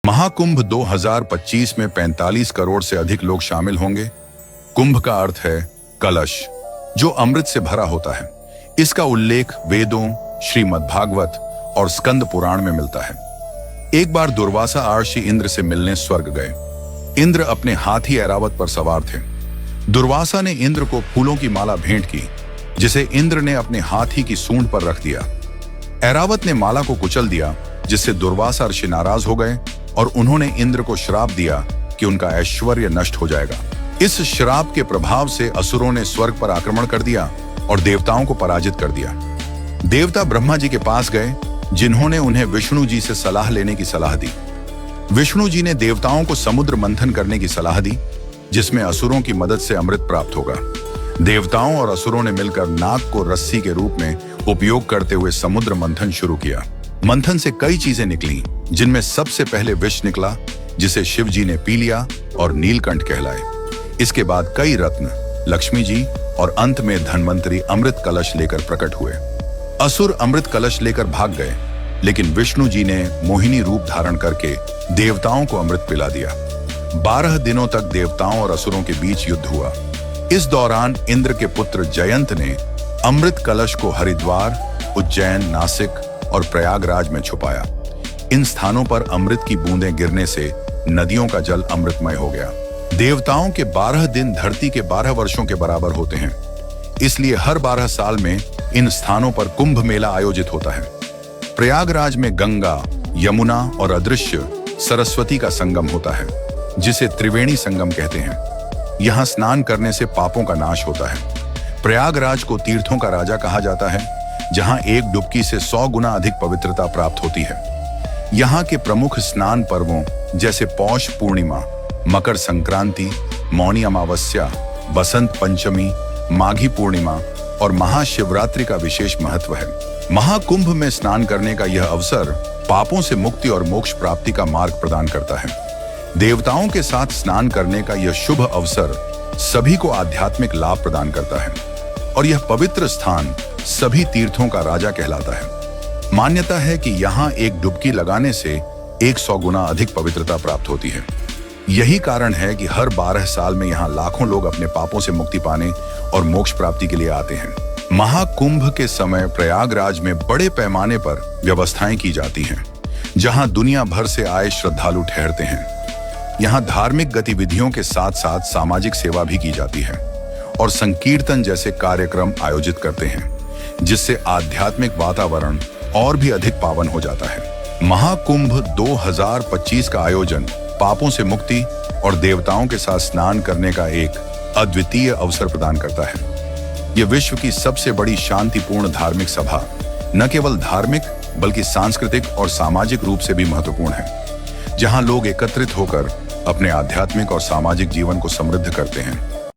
महाकुंभ 2025 में 45 करोड़ से अधिक लोग शामिल होंगे। कुंभ का अर्थ है कलश, जो अमृत से भरा होता है। इसका उल्लेख वेदों, श्रीमद्भागवत और स्कंद पुराण में मिलता है। एक बार दुर्वासा आर्षि इंद्र से मिलने स्वर्ग गए। इंद्र अपने हाथी ऐरावत पर सवार थे। दुर्वासा ने इंद्र को फूलों की माला भेंट की, जिसे इंद्र ने अपने हाथी की सूंड पर रख दिया। ऐरावत ने माला को कुचल दिया, जिससे दुर्वासा ऋषि नाराज हो गए और उन्होंने इंद्र को श्राप दिया कि उनका ऐश्वर्य नष्ट हो जाएगा। इस श्राप के प्रभाव से असुरों ने स्वर्ग पर आक्रमण कर दिया और देवताओं को पराजित कर दिया। देवता ब्रह्मा जी के पास गए, जिन्होंने उन्हें विष्णु जी से सलाह लेने की सलाह दी। विष्णु जी ने देवताओं को समुद्र मंथन करने की सलाह दी, जिसमें असुरों की मदद से अमृत प्राप्त होगा। देवताओं और असुरों ने मिलकर नाग को रस्सी के रूप में उपयोग करते हुए समुद्र मंथन शुरू किया। मंथन से कई चीजें निकली, जिनमें सबसे पहले विष निकला, जिसे शिव जी ने पी लिया और नीलकंठ कहलाए। इसके बाद कई रत्न, लक्ष्मी जी और अंत में धनवंतरी अमृत कलश लेकर प्रकट हुए। असुर अमृत कलश लेकर भाग गए, लेकिन विष्णु जी ने मोहिनी रूप धारण करके देवताओं को अमृत पिला दिया। 12 दिनों तक देवताओं और असुरों के बीच युद्ध हुआ। इस दौरान इंद्र के पुत्र जयंत ने अमृत कलश को हरिद्वार, उज्जैन, नासिक और प्रयागराज में छुपाया। इन स्थानों पर अमृत की बूंदें गिरने से नदियों का जल अमृतमय हो गया। देवताओं के 12 दिन धरती के 12 वर्षों के बराबर होते हैं, इसलिए हर 12 साल में इन स्थानों पर कुंभ मेला आयोजित होता है। प्रयागराज में गंगा, यमुना और अदृश्य सरस्वती का संगम होता है, जिसे त्रिवेणी संगम कहते हैं। यहाँ स्नान करने से पापों का नाश होता है। प्रयागराज को तीर्थों का राजा कहा जाता है, जहाँ एक डुबकी से 100 गुना अधिक पवित्रता प्राप्त होती है। यहाँ के प्रमुख स्नान पर्वों जैसे पौष पूर्णिमा, मकर संक्रांति, मौनी अमावस्या, बसंत पंचमी, माघी पूर्णिमा और महाशिवरात्रि का विशेष महत्व है। महाकुंभ में स्नान करने का यह अवसर पापों से मुक्ति और मोक्ष प्राप्ति का मार्ग प्रदान करता है। देवताओं के साथ स्नान करने का यह शुभ अवसर सभी को आध्यात्मिक लाभ प्रदान करता है और यह पवित्र स्थान सभी तीर्थों का राजा कहलाता है। मान्यता है कि यहाँ एक डुबकी लगाने से 100 गुना अधिक पवित्रता प्राप्त होती है। यही कारण है कि हर 12 साल में यहाँ लाखों लोग अपने पापों से मुक्ति पाने और मोक्ष प्राप्ति के लिए आते हैं। महाकुंभ के समय प्रयागराज में बड़े पैमाने पर व्यवस्थाएं की जाती हैं, जहाँ दुनिया भर से आए श्रद्धालु ठहरते हैं। यहाँ धार्मिक गतिविधियों के साथ साथ सामाजिक सेवा भी की जाती है और संकीर्तन जैसे कार्यक्रम आयोजित करते हैं, जिससे आध्यात्मिक वातावरण और भी अधिक पावन हो जाता है। महाकुंभ 2025 का आयोजन पापों से मुक्ति और देवताओं के साथ स्नान करने का एक अद्वितीय अवसर प्रदान करता है। यह विश्व की सबसे बड़ी शांतिपूर्ण धार्मिक सभा न केवल धार्मिक बल्कि सांस्कृतिक और सामाजिक रूप से भी महत्वपूर्ण है, जहां लोग एकत्रित होकर अपने आध्यात्मिक और सामाजिक जीवन को समृद्ध करते हैं।